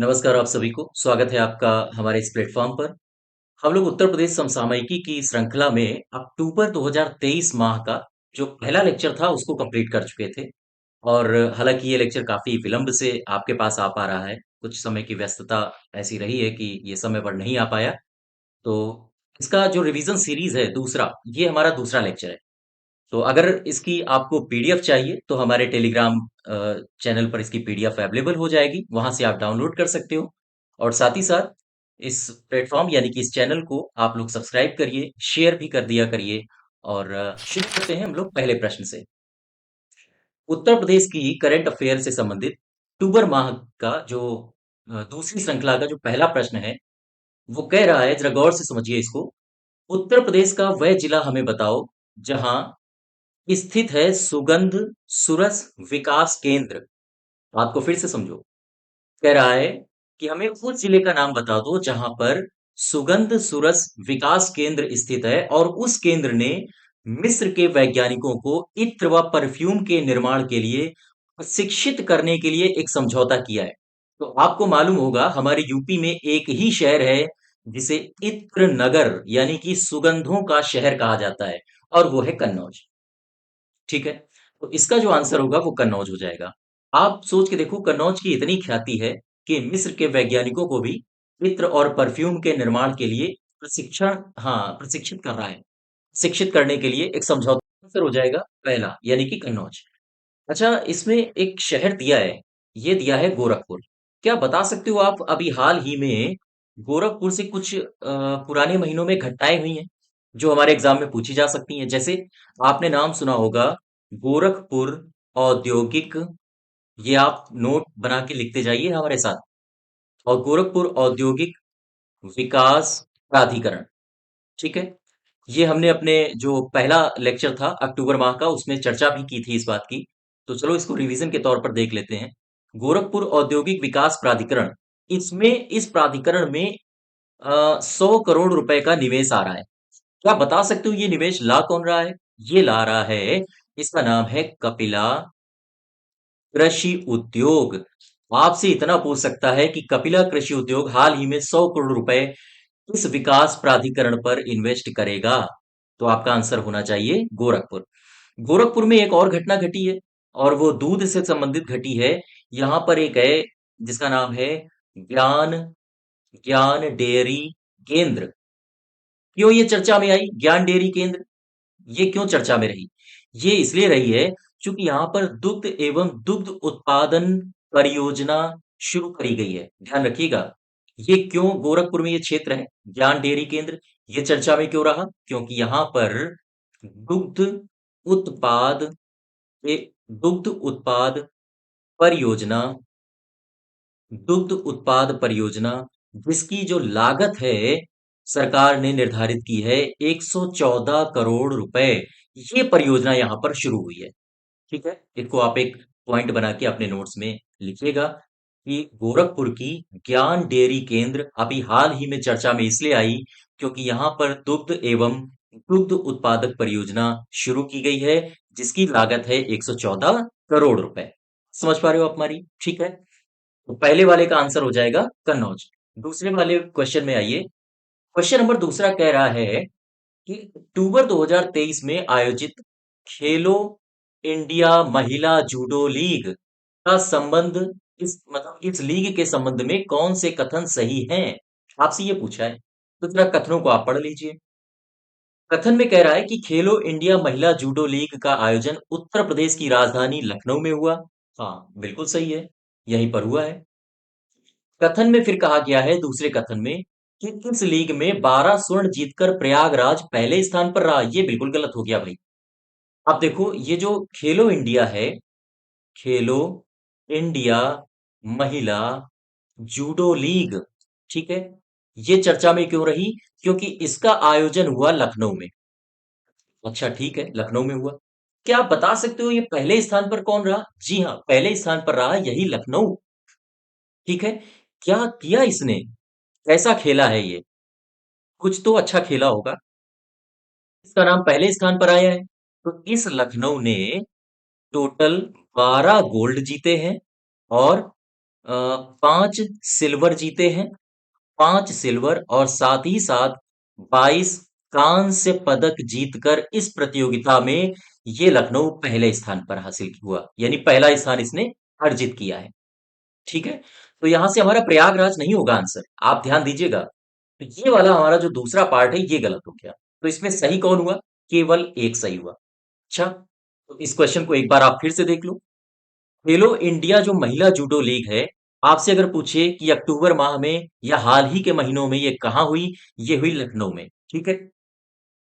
नमस्कार आप सभी को, स्वागत है आपका हमारे इस प्लेटफ़ॉर्म पर। हम लोग उत्तर प्रदेश समसामयिकी की श्रृंखला में अक्टूबर 2023 माह का जो पहला लेक्चर था उसको कंप्लीट कर चुके थे और हालाँकि ये लेक्चर काफ़ी विलंब से आपके पास आ पा रहा है। कुछ समय की व्यस्तता ऐसी रही है कि ये समय पर नहीं आ पाया। तो इसका जो रिवीजन सीरीज़ है दूसरा, ये हमारा दूसरा लेक्चर है। तो अगर इसकी आपको पीडीएफ चाहिए तो हमारे टेलीग्राम चैनल पर इसकी पीडीएफ अवेलेबल हो जाएगी, वहां से आप डाउनलोड कर सकते हो। और साथ ही साथ इस प्लेटफॉर्म यानी कि इस चैनल को आप लोग सब्सक्राइब करिए, शेयर भी कर दिया करिए। और शुरू करते हैं हम लोग पहले प्रश्न से। उत्तर प्रदेश की करंट अफेयर से संबंधित अक्टूबर माह का जो दूसरी श्रृंखला का जो पहला प्रश्न है, वो कह रहा है, जरा गौर से समझिए इसको। उत्तर प्रदेश का वह जिला हमें बताओ जहां स्थित है सुगंध सुरस विकास केंद्र। आपको फिर से समझो, कह रहा है कि हमें उस जिले का नाम बता दो जहां पर सुगंध सुरस विकास केंद्र स्थित है और उस केंद्र ने मिस्र के वैज्ञानिकों को इत्र व परफ्यूम के निर्माण के लिए प्रशिक्षित करने के लिए एक समझौता किया है। तो आपको मालूम होगा हमारे यूपी में एक ही शहर है जिसे इत्र नगर यानी कि सुगंधों का शहर कहा जाता है, और वो है कन्नौज। ठीक है। तो इसका जो आंसर होगा वो कन्नौज हो जाएगा। आप सोच के देखो, कन्नौज की इतनी ख्याति है कि मिस्र के वैज्ञानिकों को भी इत्र और परफ्यूम के निर्माण के लिए प्रशिक्षित कर रहा है। शिक्षित करने के लिए एक समझौता आंसर हो जाएगा पहला, यानी कि कन्नौज। अच्छा, इसमें एक शहर दिया है, ये दिया है गोरखपुर। क्या बता सकते हो आप, अभी हाल ही में गोरखपुर से कुछ पुराने महीनों में घटनाएं हुई हैं जो हमारे एग्जाम में पूछी जा सकती हैं? जैसे आपने नाम सुना होगा गोरखपुर औद्योगिक, ये आप नोट बना के लिखते जाइए हमारे साथ। और गोरखपुर औद्योगिक विकास प्राधिकरण, ठीक है। ये हमने अपने जो पहला लेक्चर था अक्टूबर माह का उसमें चर्चा भी की थी इस बात की। तो चलो इसको रिवीजन के तौर पर देख लेते हैं। गोरखपुर औद्योगिक विकास प्राधिकरण, इसमें इस प्राधिकरण में 100 करोड़ रुपए का निवेश आ रहा है। क्या बता सकते हो ये निवेश ला कौन रहा है? ये ला रहा है, इसका नाम है कपिला कृषि उद्योग। आपसे इतना पूछ सकता है कि कपिला कृषि उद्योग हाल ही में 100 करोड़ रुपए इस विकास प्राधिकरण पर इन्वेस्ट करेगा। तो आपका आंसर होना चाहिए गोरखपुर। गोरखपुर में एक और घटना घटी है, और वो दूध से संबंधित घटी है। यहां पर एक है जिसका नाम है ज्ञान ज्ञान डेयरी केंद्र। क्यों ये चर्चा में आई ज्ञान डेयरी केंद्र? ये क्यों चर्चा में रही? ये इसलिए रही है क्योंकि यहाँ पर दुग्ध एवं दुग्ध उत्पादन परियोजना शुरू करी गई है। ध्यान रखिएगा, ये क्यों गोरखपुर में ये क्षेत्र है ज्ञान डेयरी केंद्र, ये चर्चा में क्यों रहा? क्योंकि यहाँ पर दुग्ध उत्पाद दुग्ध उत्पाद परियोजना, दुग्ध उत्पाद परियोजना जिसकी जो लागत है सरकार ने निर्धारित की है 114 करोड़ रुपए, ये परियोजना यहाँ पर शुरू हुई है। ठीक है, इसको आप एक पॉइंट बना के अपने नोट्स में लिखिएगा कि गोरखपुर की ज्ञान डेयरी केंद्र अभी हाल ही में चर्चा में इसलिए आई क्योंकि यहाँ पर दुग्ध एवं दुग्ध उत्पादक परियोजना शुरू की गई है जिसकी लागत है 114 करोड़ रुपए। समझ पा रहे हो आप हमारी? ठीक है। तो पहले वाले का आंसर हो जाएगा कन्नौज। दूसरे वाले क्वेश्चन में आइए। क्वेश्चन नंबर दूसरा कह रहा है कि अक्टूबर 2023 में आयोजित खेलो इंडिया महिला जूडो लीग का संबंध, इस लीग के संबंध में कौन से कथन सही हैं? आपसे ये पूछा है, तो जरा कथनों को आप पढ़ लीजिए। कथन में कह रहा है कि खेलो इंडिया महिला जूडो लीग का आयोजन उत्तर प्रदेश की राजधानी लखनऊ में हुआ। हाँ, बिल्कुल सही है, यहीं पर हुआ है। कथन में फिर कहा गया है दूसरे कथन में कि इस लीग में 12 स्वर्ण जीतकर प्रयागराज पहले स्थान पर रहा। ये बिल्कुल गलत हो गया भाई। आप देखो, ये जो खेलो इंडिया है, खेलो इंडिया महिला जूडो लीग, ठीक है, ये चर्चा में क्यों रही? क्योंकि इसका आयोजन हुआ लखनऊ में। अच्छा ठीक है, लखनऊ में हुआ। क्या आप बता सकते हो ये पहले स्थान पर कौन रहा? जी हाँ, पहले स्थान पर रहा यही लखनऊ। ठीक है। क्या किया इसने? कैसा खेला है ये? कुछ तो अच्छा खेला होगा, इसका नाम पहले स्थान पर आया है। तो इस लखनऊ ने टोटल 12 गोल्ड जीते हैं और पांच सिल्वर जीते हैं, 5 सिल्वर और साथ ही साथ 22 कांस्य पदक जीतकर इस प्रतियोगिता में ये लखनऊ पहले स्थान पर हासिल हुआ, यानी पहला स्थान इसने अर्जित किया है। ठीक है, तो यहां से हमारा प्रयागराज नहीं होगा आंसर, आप ध्यान दीजिएगा। तो ये वाला हमारा जो दूसरा पार्ट है ये गलत हो गया। तो इसमें सही कौन हुआ? केवल एक सही हुआ। अच्छा, तो इस क्वेश्चन को एक बार आप फिर से देख लो। खेलो इंडिया जो महिला जूडो लीग है, आपसे अगर पूछे कि अक्टूबर माह में या हाल ही के महीनों में ये कहाँ हुई, ये हुई लखनऊ में। ठीक है,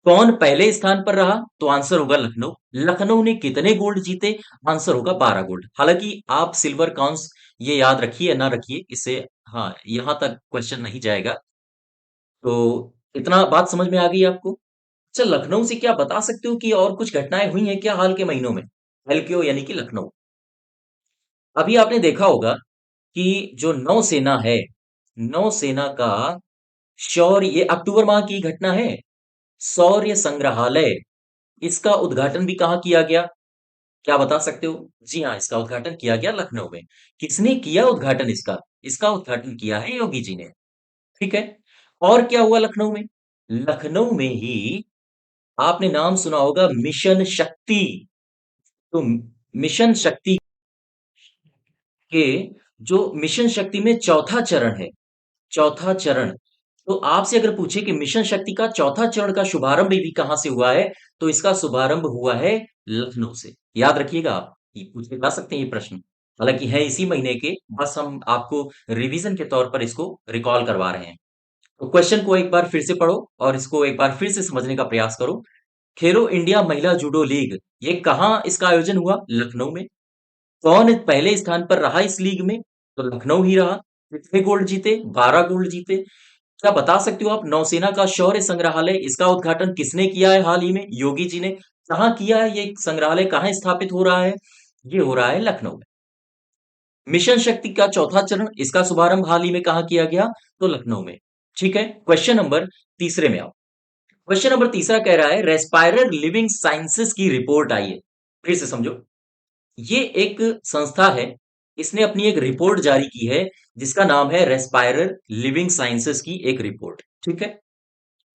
कौन पहले स्थान पर रहा? तो आंसर होगा लखनऊ। लखनऊ ने कितने गोल्ड जीते? आंसर होगा 12 गोल्ड। हालांकि आप सिल्वर कांस ये याद रखिए ना रखिए, इससे हाँ यहां तक क्वेश्चन नहीं जाएगा। तो इतना बात समझ में आ गई आपको? अच्छा, लखनऊ से क्या बता सकते हो कि और कुछ घटनाएं हुई हैं क्या हाल के महीनों में? एलक्यू यानी कि लखनऊ। अभी आपने देखा होगा कि जो नौसेना है, नौसेना का शौर्य, ये अक्टूबर माह की घटना है। शौर्य संग्रहालय, इसका उद्घाटन भी कहाँ किया गया? क्या बता सकते हो? जी हाँ, इसका उद्घाटन किया गया लखनऊ में। किसने किया उद्घाटन इसका? इसका उद्घाटन किया है योगी जी ने। ठीक है, और क्या हुआ लखनऊ में? लखनऊ में ही आपने नाम सुना होगा मिशन शक्ति। तो मिशन शक्ति के जो मिशन शक्ति में चौथा चरण है, चौथा चरण, तो आपसे अगर पूछे कि मिशन शक्ति का चौथा चरण का शुभारंभ भी कहां से हुआ है, तो इसका शुभारंभ हुआ है लखनऊ से। याद रखिएगा, आप ये पूछे जा सकते हैं ये प्रश्न। हालांकि है इसी महीने के, बस हम आपको रिवीजन के तौर पर इसको रिकॉल करवा रहे हैं। तो क्वेश्चन को एक बार फिर से पढ़ो और इसको एक बार फिर से समझने का प्रयास करो। खेलो इंडिया महिला जूडो लीग, ये कहाँ इसका आयोजन हुआ? लखनऊ में। कौन पहले स्थान पर रहा इस लीग में? तो लखनऊ ही रहा। कितने गोल्ड जीते? 12 गोल्ड जीते। क्या बता सकते हो आप नौसेना का शौर्य संग्रहालय, इसका उद्घाटन किसने किया है हाल ही में? योगी जी ने। कहाँ किया है ये संग्रहालय, कहाँ स्थापित हो रहा है? ये हो रहा है लखनऊ में। मिशन शक्ति का चौथा चरण, इसका शुभारंभ हाल ही में कहाँ किया गया? तो लखनऊ में। ठीक है, क्वेश्चन नंबर तीसरे में आओ। क्वेश्चन नंबर तीसरा कह रहा है रेस्पायरर लिविंग साइंसेस की रिपोर्ट आई है। फिर से समझो, ये एक संस्था है, इसने अपनी एक रिपोर्ट जारी की है जिसका नाम है रेस्पायरर लिविंग साइंसेस की एक रिपोर्ट। ठीक है,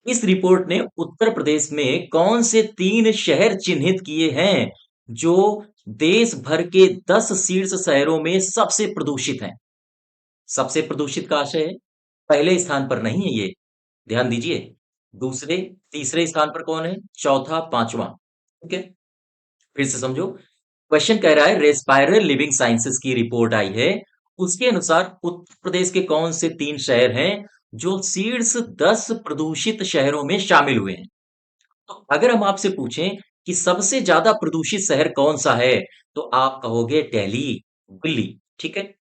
इस रिपोर्ट ने उत्तर प्रदेश में कौन से 3 शहर चिन्हित किए हैं जो देश भर के 10 शीर्ष शहरों में सबसे प्रदूषित हैं? सबसे प्रदूषित का आशय है पहले स्थान पर नहीं है ये, ध्यान दीजिए। दूसरे तीसरे स्थान पर कौन है? चौथा पांचवा। ठीक है, फिर से समझो। क्वेश्चन कह रहा है रेस्पायरल लिविंग साइंसेस की रिपोर्ट आई है, उसके अनुसार उत्तर प्रदेश के कौन से 3 शहर हैं जो शीर्ष 10 प्रदूषित शहरों में शामिल हुए हैं? तो अगर हम आपसे पूछें कि सबसे ज्यादा प्रदूषित शहर कौन सा है, तो आप कहोगे दिल्ली, दिल्ली। ठीक है,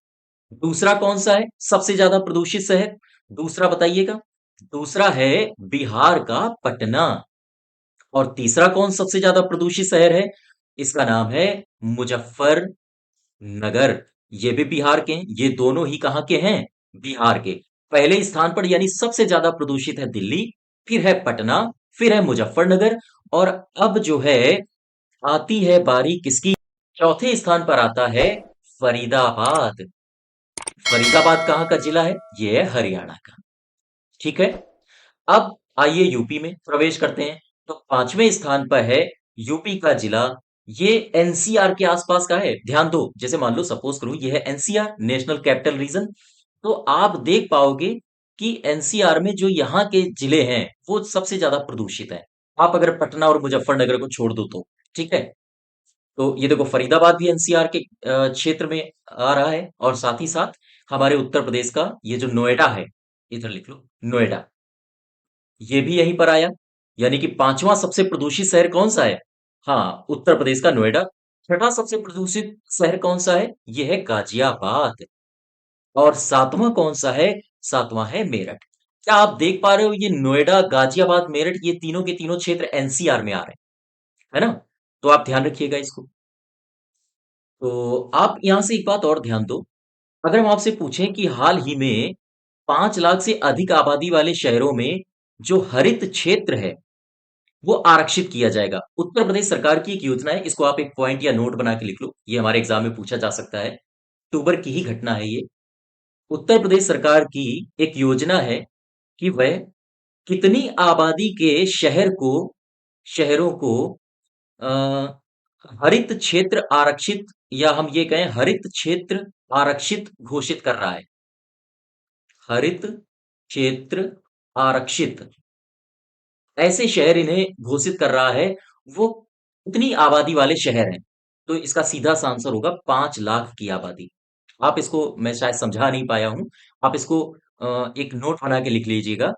दूसरा कौन सा है सबसे ज्यादा प्रदूषित शहर? दूसरा बताइएगा। दूसरा है बिहार का पटना। और तीसरा कौन सबसे ज्यादा प्रदूषित शहर है? इसका नाम है मुजफ्फरनगर। ये भी बिहार के हैं, ये दोनों ही कहां के हैं? बिहार के। पहले स्थान पर यानी सबसे ज्यादा प्रदूषित है दिल्ली, फिर है पटना, फिर है मुजफ्फरनगर, और अब जो है आती है बारी किसकी? चौथे स्थान पर आता है फरीदाबाद। फरीदाबाद कहाँ का जिला है? ये है हरियाणा का। ठीक है, अब आइए यूपी में प्रवेश करते हैं। तो पांचवें स्थान पर है यूपी का जिला। ये एनसीआर के आसपास का है। ध्यान दो, जैसे मान लो सपोज करूं ये है एनसीआर, नेशनल कैपिटल रीजन। तो आप देख पाओगे कि एनसीआर में जो यहाँ के जिले हैं वो सबसे ज्यादा प्रदूषित है। आप अगर पटना और मुजफ्फरनगर को छोड़ दो तो। ठीक है, तो ये देखो फरीदाबाद भी एनसीआर के क्षेत्र में आ रहा है, और साथ ही साथ हमारे उत्तर प्रदेश का ये जो नोएडा है, इधर लिख लो नोएडा, ये भी यहीं पर आया। यानी कि पांचवा सबसे प्रदूषित शहर कौन सा है? हाँ, उत्तर प्रदेश का नोएडा। छठा सबसे प्रदूषित शहर कौन सा है? यह है गाजियाबाद। और सातवां कौन सा है? सातवां है मेरठ। क्या आप देख पा रहे हो, ये नोएडा, गाजियाबाद, मेरठ, ये तीनों के तीनों क्षेत्र एनसीआर में आ रहे हैं, है ना? तो आप ध्यान रखिएगा इसको। तो आप यहां से एक बात और ध्यान दो। अगर हम आपसे पूछें कि हाल ही में 5 लाख से अधिक आबादी वाले शहरों में जो हरित क्षेत्र है वो आरक्षित किया जाएगा। उत्तर प्रदेश सरकार की एक योजना है, इसको आप एक पॉइंट या नोट बना के लिख लो, ये हमारे एग्जाम में पूछा जा सकता है। अक्टूबर की ही घटना है ये। उत्तर प्रदेश सरकार की एक योजना है कि वह कितनी आबादी के शहरों को अ, हरित क्षेत्र आरक्षित, या हम ये कहें हरित क्षेत्र आरक्षित घोषित कर रहा है। हरित क्षेत्र आरक्षित, ऐसे शहर इन्हें घोषित कर रहा है। वो कितनी आबादी वाले शहर हैं? तो इसका सीधा सा आंसर होगा 5 लाख की आबादी। आप इसको, मैं शायद समझा नहीं पाया हूं, आप इसको एक नोट बना के लिख लीजिएगा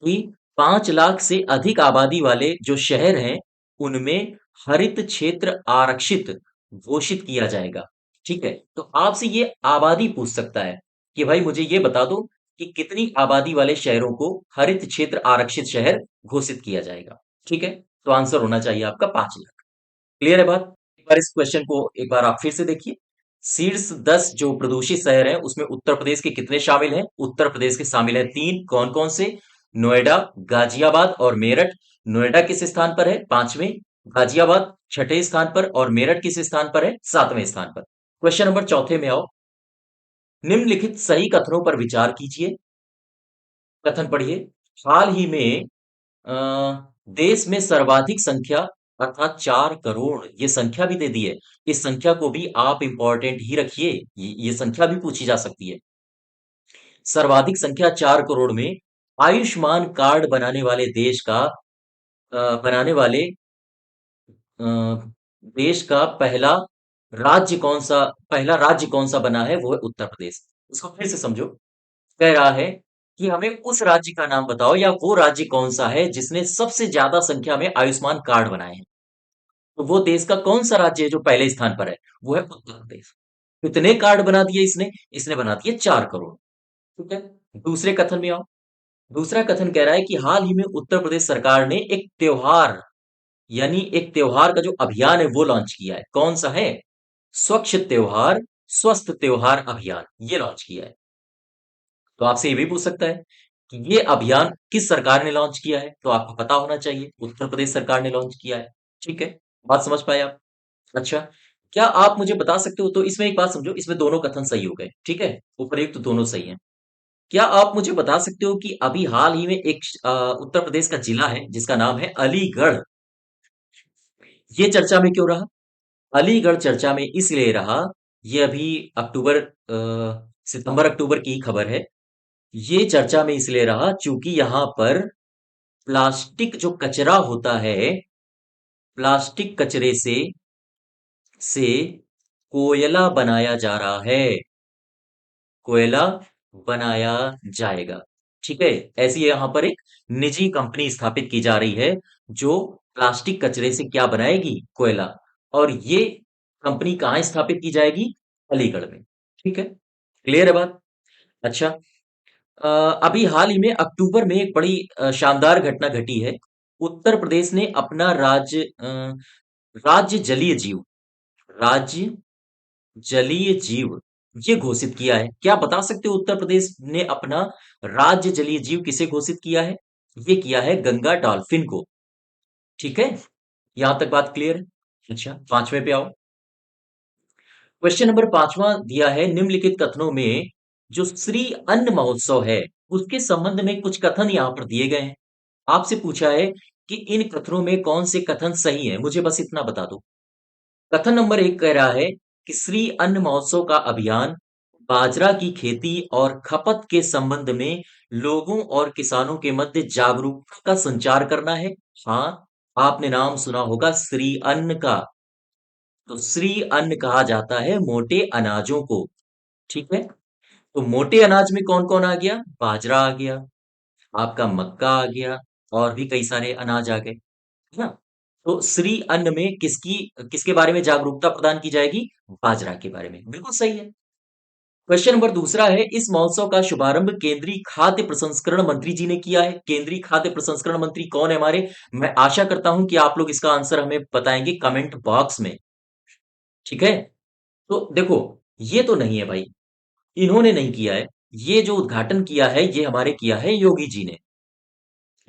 कि 5 लाख से अधिक आबादी वाले जो शहर हैं उनमें हरित क्षेत्र आरक्षित घोषित किया जाएगा। ठीक है, तो आपसे ये आबादी पूछ सकता है कि भाई मुझे ये बता दो कि कितनी आबादी वाले शहरों को हरित क्षेत्र आरक्षित शहर घोषित किया जाएगा। ठीक है, तो आंसर होना चाहिए आपका 5 लाख। क्लियर है बात? एक बार इस क्वेश्चन को एक बार आप फिर से देखिए। शीर्ष 10 जो प्रदूषित शहर हैं उसमें उत्तर प्रदेश के कितने शामिल हैं? उत्तर प्रदेश के शामिल हैं 3। कौन कौन से? नोएडा, गाजियाबाद और मेरठ। नोएडा किस स्थान पर है? 5वें। गाजियाबाद 6ठे स्थान पर, और मेरठ किस स्थान पर है? 7वें स्थान पर। क्वेश्चन नंबर चौथे में आओ। निम्नलिखित सही कथनों पर विचार कीजिए। कथन पढ़िए। हाल ही में अ, देश में सर्वाधिक संख्या, अर्थात 4 करोड़, ये संख्या भी दे दी है। इस संख्या को भी आप इंपॉर्टेंट ही रखिए, ये संख्या भी पूछी जा सकती है। सर्वाधिक संख्या 4 करोड़ में आयुष्मान कार्ड बनाने वाले देश का बनाने वाले अ, देश का पहला राज्य कौन सा बना है? वो है उत्तर प्रदेश। इसको फिर से समझो। कह रहा है कि हमें उस राज्य का नाम बताओ, या वो राज्य कौन सा है जिसने सबसे ज्यादा संख्या में आयुष्मान कार्ड बनाए हैं। तो वो देश का कौन सा राज्य है जो पहले स्थान पर है? वो है उत्तर प्रदेश। कितने कार्ड बना दिए इसने? इसने बना दिए 4 करोड़। ठीक है, दूसरे कथन में आओ। दूसरा कथन कह रहा है कि हाल ही में उत्तर प्रदेश सरकार ने एक त्योहार, यानी एक त्योहार का जो अभियान है वो लॉन्च किया है। कौन सा है? स्वच्छ त्योहार, स्वस्थ त्योहार अभियान, ये लॉन्च किया है। तो आपसे ये भी पूछ सकता है कि ये अभियान किस सरकार ने लॉन्च किया है? तो आपको पता होना चाहिए, उत्तर प्रदेश सरकार ने लॉन्च किया है। ठीक है, बात समझ पाए आप? अच्छा, क्या आप मुझे बता सकते हो, तो इसमें एक बात समझो, इसमें दोनों कथन सही हो गए। ठीक है, उपयुक्त दोनों सही हैं। क्या आप मुझे बता सकते हो कि अभी हाल ही में एक उत्तर प्रदेश का जिला है जिसका नाम है अलीगढ़, ये चर्चा में क्यों रहा? अलीगढ़ चर्चा में इसलिए रहा, ये अभी सितंबर अक्टूबर की खबर है। ये चर्चा में इसलिए रहा चूंकि यहाँ पर प्लास्टिक जो कचरा होता है, प्लास्टिक कचरे से कोयला बनाया जा रहा है। कोयला बनाया जाएगा। ठीक है, ऐसी यहाँ पर एक निजी कंपनी स्थापित की जा रही है जो प्लास्टिक कचरे से क्या बनाएगी? कोयला। और ये कंपनी कहाँ स्थापित की जाएगी? अलीगढ़ में। ठीक है, क्लियर है बात? अच्छा, अ, अभी हाल ही में अक्टूबर में एक बड़ी शानदार घटना घटी है। उत्तर प्रदेश ने अपना राज्य जलीय जीव, राज्य जलीय जीव ये घोषित किया है। क्या बता सकते हो उत्तर प्रदेश ने अपना राज्य जलीय जीव किसे घोषित किया है? ये किया है गंगा डॉल्फिन को। ठीक है, यहां तक बात क्लियर है? अच्छा, 5वें पे आओ। क्वेश्चन नंबर 5वां दिया है, निम्नलिखित कथनों में जो श्री अन्न महोत्सव है उसके संबंध में कुछ कथन यहाँ पर दिए गए हैं। आपसे पूछा है कि इन कथनों में कौन से कथन सही है, मुझे बस इतना बता दो। कथन नंबर 1 कह रहा है कि श्री अन्न महोत्सव का अभियान बाजरा की खेती और खपत के संबंध में लोगों और किसानों के मध्य जागरूकता का संचार करना है। हाँ, आपने नाम सुना होगा श्री अन्न का। तो श्री अन्न कहा जाता है मोटे अनाजों को। ठीक है, तो मोटे अनाज में कौन कौन आ गया? बाजरा आ गया, आपका मक्का आ गया, और भी कई सारे अनाज आ गए, है ना? तो श्री अन्न में किसके बारे में जागरूकता प्रदान की जाएगी? बाजरा के बारे में। बिल्कुल सही है। क्वेश्चन नंबर दूसरा है, इस महोत्सव का शुभारंभ केंद्रीय खाद्य प्रसंस्करण मंत्री जी ने किया है। केंद्रीय खाद्य प्रसंस्करण मंत्री कौन है हमारे? मैं आशा करता हूं कि आप लोग इसका आंसर हमें बताएंगे कमेंट बॉक्स में। ठीक है, तो देखो, ये तो नहीं है भाई, इन्होंने नहीं किया है। ये जो उद्घाटन किया है ये हमारे किया है योगी जी ने।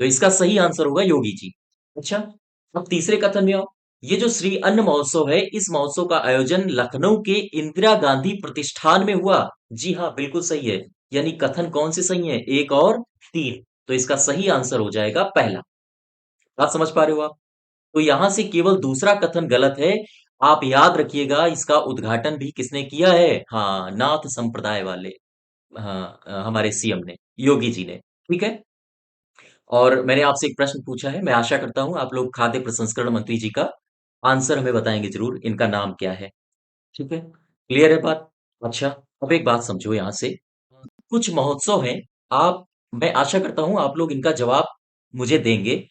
तो इसका सही आंसर होगा योगी जी। अच्छा, अब तीसरे कथन में आओ। ये जो श्री अन्न महोत्सव है, इस महोत्सव का आयोजन लखनऊ के इंदिरा गांधी प्रतिष्ठान में हुआ। जी हाँ, बिल्कुल सही है। यानी कथन कौन से सही है, एक और तीन। तो इसका सही आंसर हो जाएगा पहला। बात समझ पा रहे हो आप? तो यहां से केवल दूसरा कथन गलत है। आप याद रखिएगा, इसका उद्घाटन भी किसने किया है? हाँ, नाथ संप्रदाय वाले, हाँ, हमारे सीएम ने, योगी जी ने। ठीक है। और मैंने आपसे एक प्रश्न पूछा है, मैं आशा करता हूं आप लोग खाद्य प्रसंस्करण मंत्री जी का आंसर हमें बताएंगे जरूर, इनका नाम क्या है। ठीक है, क्लियर है बात? अच्छा, अब एक बात समझो यहां से, कुछ महोत्सव हैं, आप, मैं आशा करता हूं आप लोग इनका जवाब मुझे देंगे।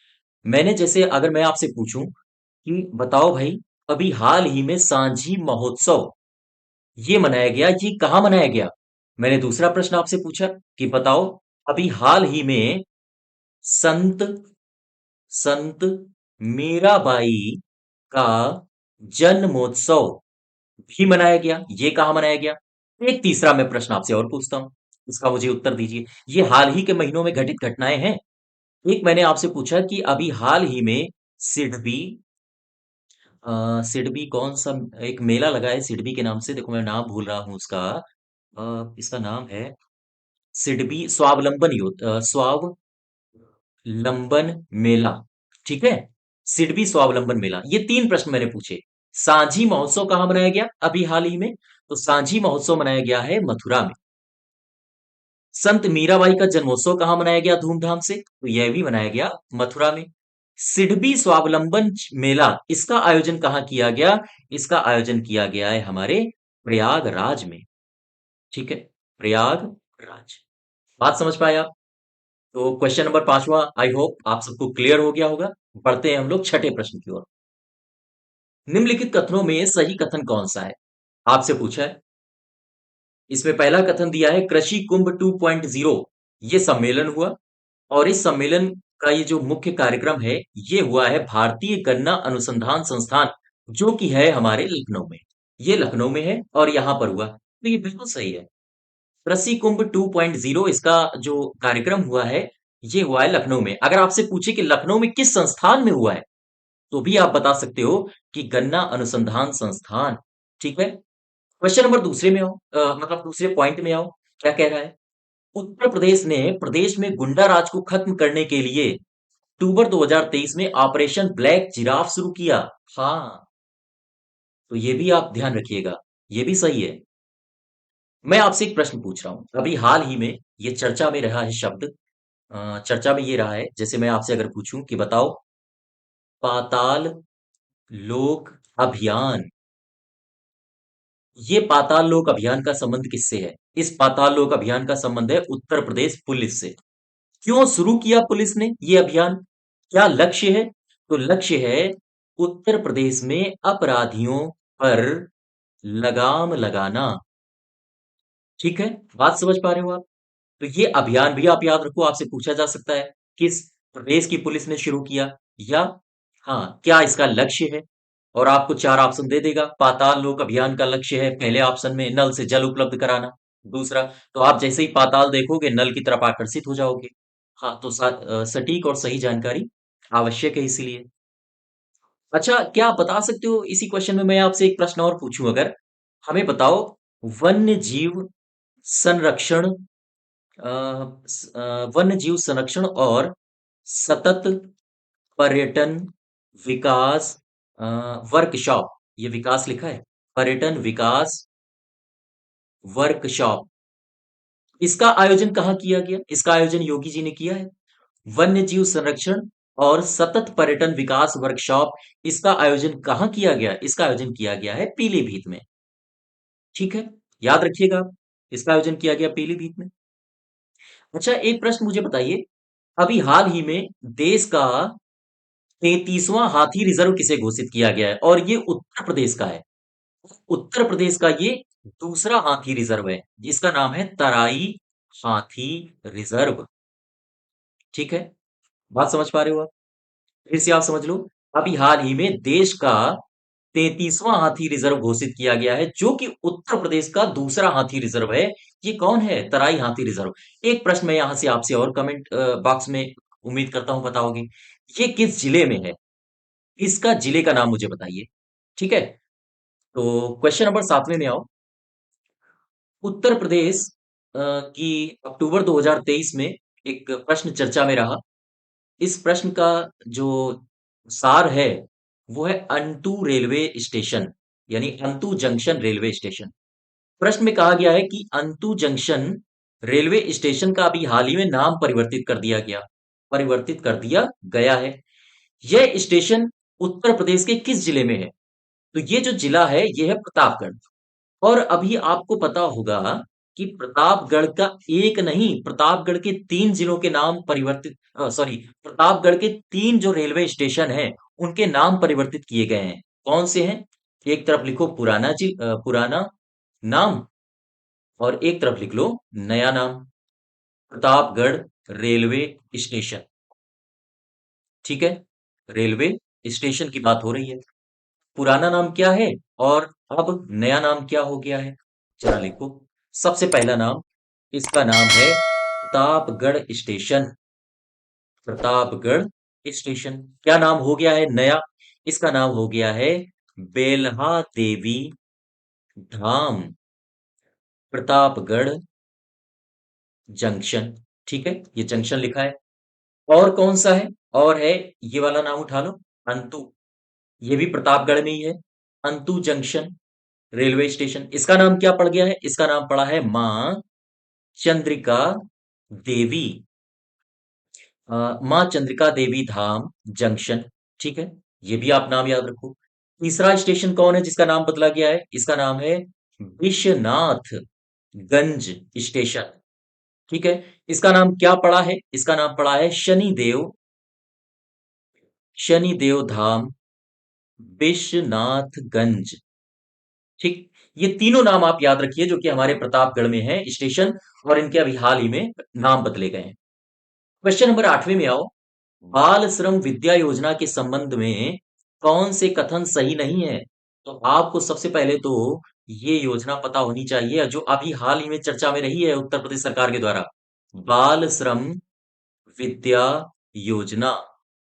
मैंने जैसे, अगर मैं आपसे पूछूं कि बताओ भाई, अभी हाल ही में सांझी महोत्सव ये मनाया गया, ये कहाँ मनाया गया? मैंने दूसरा प्रश्न आपसे पूछा कि बताओ, अभी हाल ही में संत संत मीराबाई का जन्मोत्सव भी मनाया गया, ये कहाँ मनाया गया? एक तीसरा मैं प्रश्न आपसे और पूछता हूं, इसका मुझे उत्तर दीजिए। ये हाल ही के महीनों में घटित घटनाएं हैं। एक मैंने आपसे पूछा कि अभी हाल ही में सिडबी, सिडबी कौन सा एक मेला लगा है सिडबी के नाम से, देखो मैं नाम भूल रहा हूँ उसका। इसका नाम है सिडबी स्वावलंबन स्वावलंबन मेला। ठीक है, सिडबी स्वावलंबन मेला। ये तीन प्रश्न मैंने पूछे। सांझी महोत्सव कहाँ मनाया गया अभी हाल ही में? तो सांझी महोत्सव मनाया गया है मथुरा में। संत मीराबाई का जन्मोत्सव कहाँ मनाया गया धूमधाम से? तो यह भी मनाया गया मथुरा में। सिडबी स्वावलंबन मेला, इसका आयोजन कहाँ किया गया? इसका आयोजन किया गया है हमारे प्रयागराज में। ठीक है, प्रयागराज। बात समझ पाए आप? तो क्वेश्चन नंबर पांचवा, आई होप आप सबको क्लियर हो गया होगा। बढ़ते हैं हम लोग छठे प्रश्न की ओर। निम्नलिखित कथनों में सही कथन कौन सा है? आपसे पूछा है। इसमें पहला कथन दिया है, कृषि कुंभ 2.0 ये सम्मेलन हुआ, और इस सम्मेलन का ये जो मुख्य कार्यक्रम है, ये हुआ है भारतीय गन्ना अनुसंधान संस्थान, जो कि है हमारे लखनऊ में। ये लखनऊ में है और यहां पर हुआ, तो ये बिल्कुल सही है। कृषि कुंभ 2.0 इसका जो कार्यक्रम हुआ है, ये हुआ है लखनऊ में। अगर आपसे पूछे कि लखनऊ में किस संस्थान में हुआ है, तो भी आप बता सकते हो कि गन्ना अनुसंधान संस्थान। ठीक है। क्वेश्चन नंबर दूसरे में आओ, मतलब दूसरे पॉइंट में आओ। क्या कह रहा है? उत्तर प्रदेश ने प्रदेश में गुंडा राज को खत्म करने के लिए अक्टूबर 2023 में ऑपरेशन ब्लैक जिराफ शुरू किया। हाँ, तो ये भी आप ध्यान रखिएगा, ये भी सही है। मैं आपसे एक प्रश्न पूछ रहा हूं, अभी हाल ही में ये चर्चा में रहा है शब्द, चर्चा में ये रहा है, जैसे मैं आपसे अगर पूछूं कि बताओ, पाताल लोक अभियान, ये पाताल लोक अभियान का संबंध किससे है? इस पाताल लोक अभियान का संबंध है उत्तर प्रदेश पुलिस से। क्यों शुरू किया पुलिस ने ये अभियान? क्या लक्ष्य है? तो लक्ष्य है उत्तर प्रदेश में अपराधियों पर लगाम लगाना। ठीक है, बात समझ पा रहे हो आप? तो ये अभियान भी आप याद रखो, आपसे पूछा जा सकता है किस प्रदेश की पुलिस ने शुरू किया, या हाँ, क्या इसका लक्ष्य है? और आपको चार ऑप्शन दे देगा। पाताल लोक अभियान का लक्ष्य है पहले ऑप्शन में नल से जल उपलब्ध कराना। दूसरा, तो आप जैसे ही पाताल देखोगे नल की तरफ आकर्षित हो जाओगे। हाँ, तो सटीक और सही जानकारी आवश्यक है इसीलिए। अच्छा, क्या आप बता सकते हो, इसी क्वेश्चन में मैं आपसे एक प्रश्न और पूछूं अगर, हमें बताओ, वन्य जीव संरक्षण, वन्य जीव संरक्षण और सतत पर्यटन विकास वर्कशॉप, ये विकास लिखा है, पर्यटन विकास वर्कशॉप, इसका आयोजन कहाँ किया गया? इसका आयोजन योगी जी ने किया है। वन्य जीव संरक्षण और सतत पर्यटन विकास वर्कशॉप, इसका आयोजन कहाँ किया गया? इसका आयोजन किया गया है पीलीभीत में। ठीक है, याद रखिएगा आप, इसका आयोजन किया गया पीलीभीत में। अच्छा, एक प्रश्न मुझे बताइए, अभी हाल ही में देश का 33वां हाथी रिजर्व किसे घोषित किया गया है? और ये उत्तर प्रदेश का है। उत्तर प्रदेश का ये दूसरा हाथी रिजर्व है, जिसका नाम है तराई हाथी रिजर्व। ठीक है, बात समझ पा रहे हो आप? फिर से आप समझ लो, अभी हाल ही में देश का 33वां हाथी रिजर्व घोषित किया गया है, जो कि उत्तर प्रदेश का दूसरा हाथी रिजर्व है। ये कौन है? तराई हाथी रिजर्व। एक प्रश्न मैं यहां से आपसे और कमेंट बॉक्स में उम्मीद करता हूं बताओगे, ये किस जिले में है? इसका जिले का नाम मुझे बताइए। ठीक है, तो क्वेश्चन नंबर 7वें में आओ। उत्तर प्रदेश कि अक्टूबर 2023 में एक प्रश्न चर्चा में रहा। इस प्रश्न का जो सार है, वो है अंटू रेलवे स्टेशन, यानी अंतु जंक्शन रेलवे स्टेशन। प्रश्न में कहा गया है कि अंतु जंक्शन रेलवे स्टेशन का अभी हाल ही में नाम परिवर्तित कर दिया गया है। यह स्टेशन उत्तर प्रदेश के किस जिले में है? तो ये जो जिला है, ये है प्रतापगढ़। और अभी आपको पता होगा कि प्रतापगढ़ का एक नहीं, प्रतापगढ़ के 3 जिलों के नाम प्रतापगढ़ के 3 जो रेलवे स्टेशन हैं, उनके नाम परिवर्तित किए गए हैं। कौन से हैं? एक तरफ लिखो पुराना नाम, और एक तरफ लिख लो नया नाम, प्रतापगढ़ रेलवे स्टेशन। ठीक है, रेलवे स्टेशन की बात हो रही है। पुराना नाम क्या है और अब नया नाम क्या हो गया है? जरा लिखो। सबसे पहला नाम, इसका नाम है प्रतापगढ़ स्टेशन। प्रतापगढ़ स्टेशन। क्या नाम हो गया है नया? इसका नाम हो गया है बेल्हा देवी धाम प्रतापगढ़ जंक्शन। ठीक है, ये जंक्शन लिखा है। और कौन सा है? और है, ये वाला नाम उठा लो, अंतु। ये भी प्रतापगढ़ में ही है, अंतु जंक्शन रेलवे स्टेशन। इसका नाम क्या पड़ गया है? इसका नाम पड़ा है मां चंद्रिका देवी, मां चंद्रिका देवी धाम जंक्शन। ठीक है, ये भी आप नाम याद रखो। तीसरा स्टेशन कौन है जिसका नाम बदला गया है? इसका नाम है विश्वनाथ गंज स्टेशन। ठीक है, इसका नाम क्या पड़ा है? इसका नाम पड़ा है शनिदेव धाम विश्वनाथगंज। ठीक, ये तीनों नाम आप याद रखिए जो कि हमारे प्रतापगढ़ में है स्टेशन, और इनके अभी हाल ही में नाम बदले गए हैं। क्वेश्चन नंबर 8वें में आओ। बाल श्रम विद्या योजना के संबंध में कौन से कथन सही नहीं है? तो आपको सबसे पहले तो ये योजना पता होनी चाहिए जो अभी हाल ही में चर्चा में रही है उत्तर प्रदेश सरकार के द्वारा। बाल श्रम विद्या योजना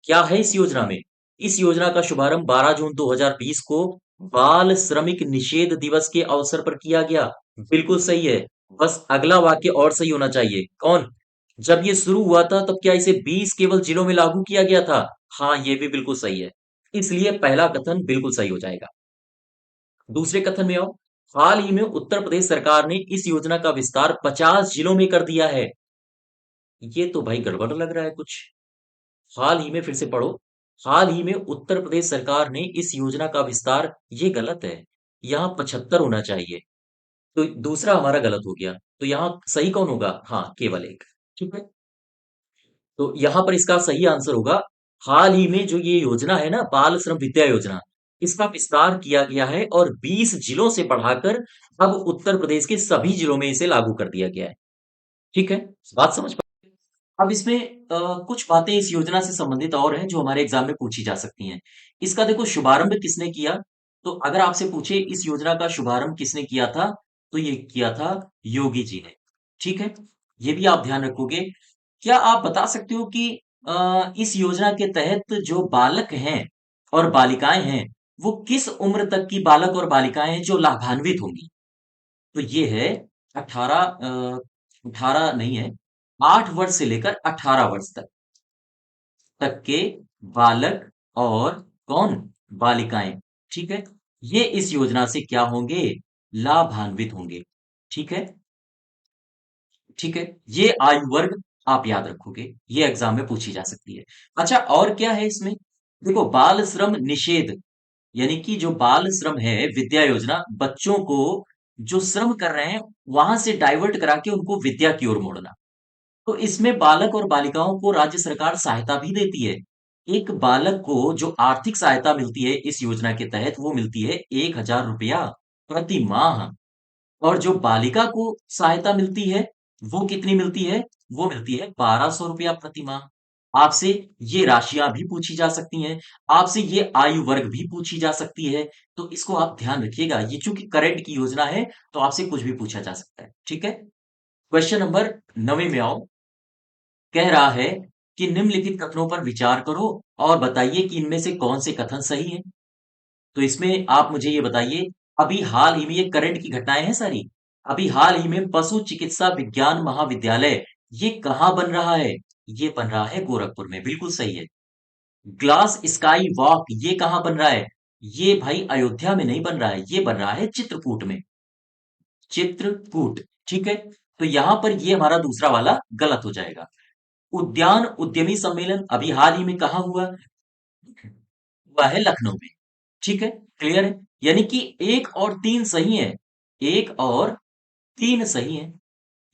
क्या है इस योजना में? इस योजना का शुभारंभ 12 जून 2020 को बाल श्रमिक निषेध दिवस के अवसर पर किया गया। बिल्कुल सही है। बस अगला वाक्य और सही होना चाहिए। कौन? जब ये शुरू हुआ था तब क्या इसे 20 केवल जिलों में लागू किया गया था? हाँ, ये भी बिल्कुल सही है। इसलिए पहला कथन बिल्कुल सही हो जाएगा। दूसरे कथन में आओ। हाल ही में उत्तर प्रदेश सरकार ने इस योजना का विस्तार 50 जिलों में कर दिया है। ये तो भाई गड़बड़ लग रहा है कुछ। हाल ही में, फिर से पढ़ो। हाल ही में उत्तर प्रदेश सरकार ने इस योजना का विस्तार, ये गलत है। यहाँ 75 होना चाहिए। तो दूसरा हमारा गलत हो गया। तो यहाँ सही कौन होगा? हाँ, केवल एक। ठीक है, तो यहाँ पर इसका सही आंसर होगा, हाल ही में जो ये योजना है ना, बाल श्रम विद्या योजना, इसका विस्तार किया गया है और 20 जिलों से बढ़ाकर अब उत्तर प्रदेश के सभी जिलों में इसे लागू कर दिया गया है। ठीक है, बात समझ पा? अब इसमें कुछ बातें इस योजना से संबंधित और हैं जो हमारे एग्जाम में पूछी जा सकती हैं। इसका देखो, शुभारंभ किसने किया? तो अगर आपसे पूछे इस योजना का शुभारंभ किसने किया था, तो ये किया था योगी जी ने। ठीक है, ये भी आप ध्यान रखोगे। क्या आप बता सकते हो कि इस योजना के तहत जो बालक हैं और बालिकाएं हैं, वो किस उम्र तक की बालक और बालिकाएं हैं जो लाभान्वित होंगी? तो ये है 18, 18 नहीं है, 8 वर्ष से लेकर 18 वर्ष तक के बालक और कौन? बालिकाएं। ठीक है, ये इस योजना से क्या होंगे? लाभान्वित होंगे। ठीक है, ठीक है, ये आयु वर्ग आप याद रखोगे, ये एग्जाम में पूछी जा सकती है। अच्छा, और क्या है इसमें? देखो, बाल श्रम निषेध, यानी कि जो बाल श्रम है विद्या योजना, बच्चों को जो श्रम कर रहे हैं वहां से डाइवर्ट करा के उनको विद्या की ओर मोड़ना। तो इसमें बालक और बालिकाओं को राज्य सरकार सहायता भी देती है। एक बालक को जो आर्थिक सहायता मिलती है इस योजना के तहत, वो मिलती है 1,000 रुपया प्रति माह। और जो बालिका को सहायता मिलती है, वो कितनी मिलती है? वो मिलती है 1,200 रुपया प्रति माह। आपसे ये राशियां भी पूछी जा सकती हैं, आपसे ये आयु वर्ग भी पूछी जा सकती है। तो इसको आप ध्यान रखिएगा, ये चूंकि करंट की योजना है तो आपसे कुछ भी पूछा जा सकता है। ठीक है, क्वेश्चन नंबर 9 में आओ। कह रहा है कि निम्नलिखित कथनों पर विचार करो और बताइए कि इनमें से कौन से कथन सही है। तो इसमें आप मुझे ये बताइए, अभी हाल ही में ये करंट की घटनाएं हैं सारी, अभी हाल ही में पशु चिकित्सा विज्ञान महाविद्यालय ये कहाँ बन रहा है? ये बन रहा है गोरखपुर में, बिल्कुल सही है। ग्लास स्काई वॉक ये कहाँ बन रहा है? ये भाई अयोध्या में नहीं बन रहा है, ये बन रहा है चित्रकूट में। चित्रकूट, ठीक है। तो यहां पर ये हमारा दूसरा वाला गलत हो जाएगा। उद्यान उद्यमी सम्मेलन अभी हाल ही में कहाँ हुआ? हुआ है लखनऊ में। ठीक है, क्लियर है। यानी कि एक और तीन सही है, एक और तीन सही है।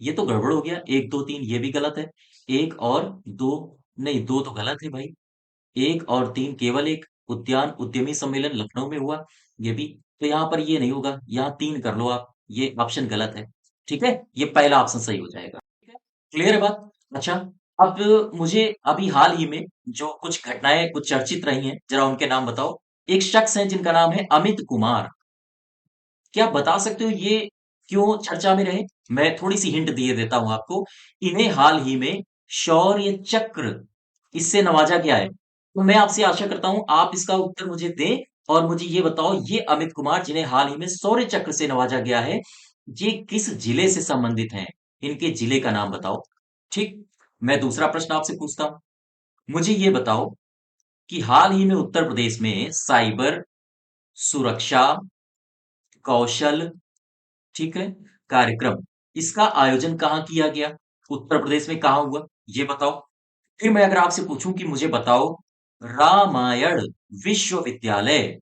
ये तो गड़बड़ हो गया, एक दो तीन ये भी गलत है। एक और दो, नहीं दो तो गलत है भाई। एक और तीन केवल एक। उद्यान उद्यमी सम्मेलन लखनऊ में हुआ, ये भी। तो यहाँ पर ये नहीं होगा, यहाँ तीन कर लो आप, ये ऑप्शन गलत है। ठीक है, ये पहला ऑप्शन सही हो जाएगा। ठीक है, क्लियर है बात। अच्छा, अब मुझे अभी हाल ही में जो कुछ घटनाएं कुछ चर्चित रही हैं, जरा उनके नाम बताओ। एक शख्स है जिनका नाम है अमित कुमार। क्या बता सकते हो ये क्यों चर्चा में रहे? मैं थोड़ी सी हिंट दिए देता हूं आपको। इन्हें हाल ही में शौर्य चक्र इससे नवाजा गया है। तो मैं आपसे आशा करता हूं आप इसका उत्तर मुझे दें और मुझे ये बताओ, ये अमित कुमार जिन्हें हाल ही में शौर्य चक्र से नवाजा गया है, ये किस जिले से संबंधित हैं? इनके जिले का नाम बताओ। ठीक। मैं दूसरा प्रश्न आपसे पूछता हूं। मुझे ये बताओ कि हाल ही में उत्तर प्रदेश में साइबर सुरक्षा कौशल, ठीक है, कार्यक्रम, इसका आयोजन कहाँ किया गया? उत्तर प्रदेश में कहाँ हुआ? ये बताओ। फिर मैं अगर आपसे पूछूं कि मुझे बताओ, रामायण विश्वविद्यालय,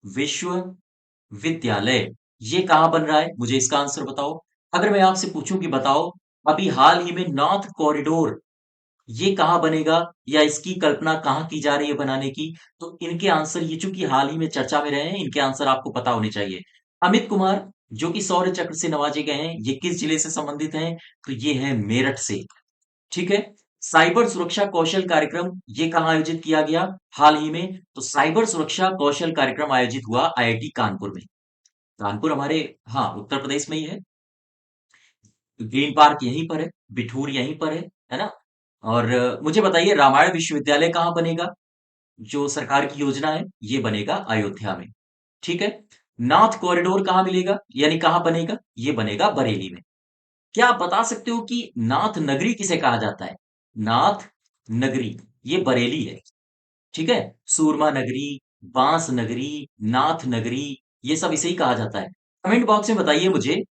विश्वविद्यालय ये कहाँ बन रहा है? मुझे इसका आंसर बताओ। अगर मैं आपसे पूछूं कि बताओ, अभी हाल ही में नॉर्थ कॉरिडोर ये कहाँ बनेगा या इसकी कल्पना कहाँ की जा रही है बनाने की? तो इनके आंसर, ये चूंकि हाल ही में चर्चा में रहे हैं, इनके आंसर आपको पता होने चाहिए। अमित कुमार जो कि शौर्य चक्र से नवाजे गए हैं, ये किस जिले से संबंधित हैं? तो ये है मेरठ से। ठीक है। साइबर सुरक्षा कौशल कार्यक्रम ये कहाँ आयोजित किया गया हाल ही में? तो साइबर सुरक्षा कौशल कार्यक्रम आयोजित हुआ आईआईटी कानपुर में। कानपुर हमारे, हाँ, उत्तर प्रदेश में ही है। ग्रीन पार्क यहीं पर है, बिठूर यहीं पर है ना? और मुझे बताइए, रामायण विश्वविद्यालय कहाँ बनेगा? जो सरकार की योजना है, ये बनेगा अयोध्या में। ठीक है। नाथ कॉरिडोर कहाँ मिलेगा, यानी कहाँ बनेगा? ये बनेगा बरेली में। क्या आप बता सकते हो कि नाथ नगरी किसे कहा जाता है? नाथ नगरी ये बरेली है। ठीक है। सूरमा नगरी, बांस नगरी, नाथ नगरी, ये सब इसे ही कहा जाता है। कमेंट बॉक्स में बताइए मुझे,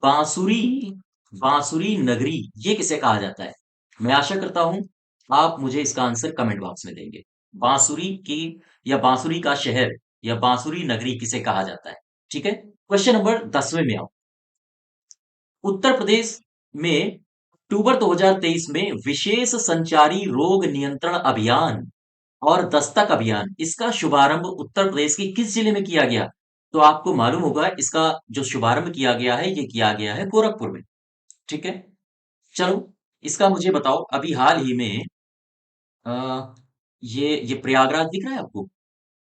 बांसुरी, बांसुरी नगरी ये किसे कहा जाता है? मैं आशा करता हूं आप मुझे इसका आंसर कमेंट बॉक्स में देंगे। बांसुरी की, या बांसुरी का शहर, या बांसुरी नगरी किसे कहा जाता है? ठीक है। क्वेश्चन नंबर 10वें में आओ। उत्तर प्रदेश में अक्टूबर 2023 में विशेष संचारी रोग नियंत्रण अभियान और दस्तक अभियान, इसका शुभारंभ उत्तर प्रदेश के किस जिले में किया गया? तो आपको मालूम होगा, इसका जो शुभारंभ किया गया है, ये किया गया है गोरखपुर में। ठीक है। चलो, इसका मुझे बताओ, अभी हाल ही में अ, ये प्रयागराज दिख रहा है आपको?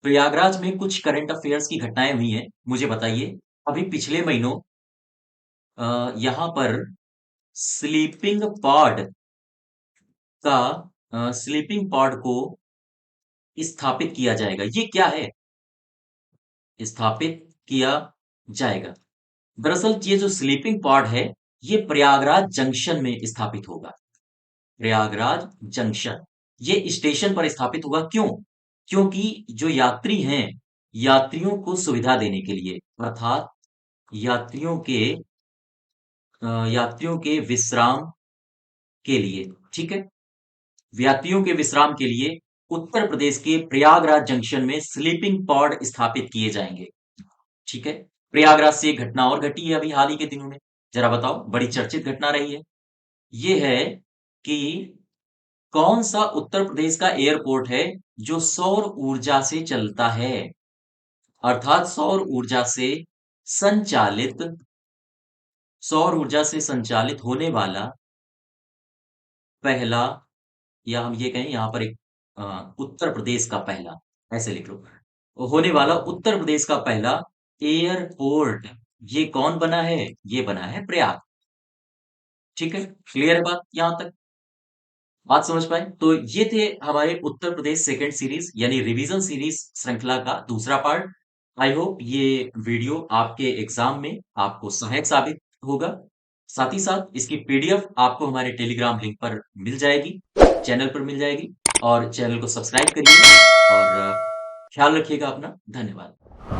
प्रयागराज में कुछ करंट अफेयर्स की घटनाएं हुई हैं, मुझे बताइए। अभी पिछले महीनों यहाँ पर स्लीपिंग पॉड स्लीपिंग पॉड को स्थापित किया जाएगा, ये क्या है? स्थापित किया जाएगा। दरअसल ये जो स्लीपिंग पॉड है, ये प्रयागराज जंक्शन में स्थापित होगा। प्रयागराज जंक्शन, ये स्टेशन पर स्थापित होगा। क्यों? क्योंकि जो यात्री हैं, यात्रियों को सुविधा देने के लिए, अर्थात यात्रियों के यात्रियों के विश्राम के लिए। ठीक है। यात्रियों के विश्राम के लिए उत्तर प्रदेश के प्रयागराज जंक्शन में स्लीपिंग पॉड स्थापित किए जाएंगे। ठीक है। प्रयागराज से एक घटना और घटी है अभी हाल ही के दिनों में, जरा बताओ, बड़ी चर्चित घटना रही है। ये है कि कौन सा उत्तर प्रदेश का एयरपोर्ट है जो सौर ऊर्जा से चलता है? अर्थात संचालित सौर ऊर्जा से संचालित होने वाला पहला, या हम ये कहें यहाँ पर एक उत्तर प्रदेश का पहला, ऐसे लिख लो, होने वाला उत्तर प्रदेश का पहला एयरपोर्ट, ये कौन बना है? ये बना है प्रयाग। ठीक है, क्लियर है बात यहां तक? बात समझ पाए? तो ये थे हमारे उत्तर प्रदेश सेकंड सीरीज यानी रिवीजन सीरीज श्रृंखला का दूसरा पार्ट। आई होप ये वीडियो आपके एग्जाम में आपको सहायक साबित होगा। साथ ही साथ इसकी पीडीएफ आपको हमारे टेलीग्राम लिंक पर मिल जाएगी, चैनल पर मिल जाएगी। और चैनल को सब्सक्राइब करिए और ख्याल रखिएगा अपना। धन्यवाद।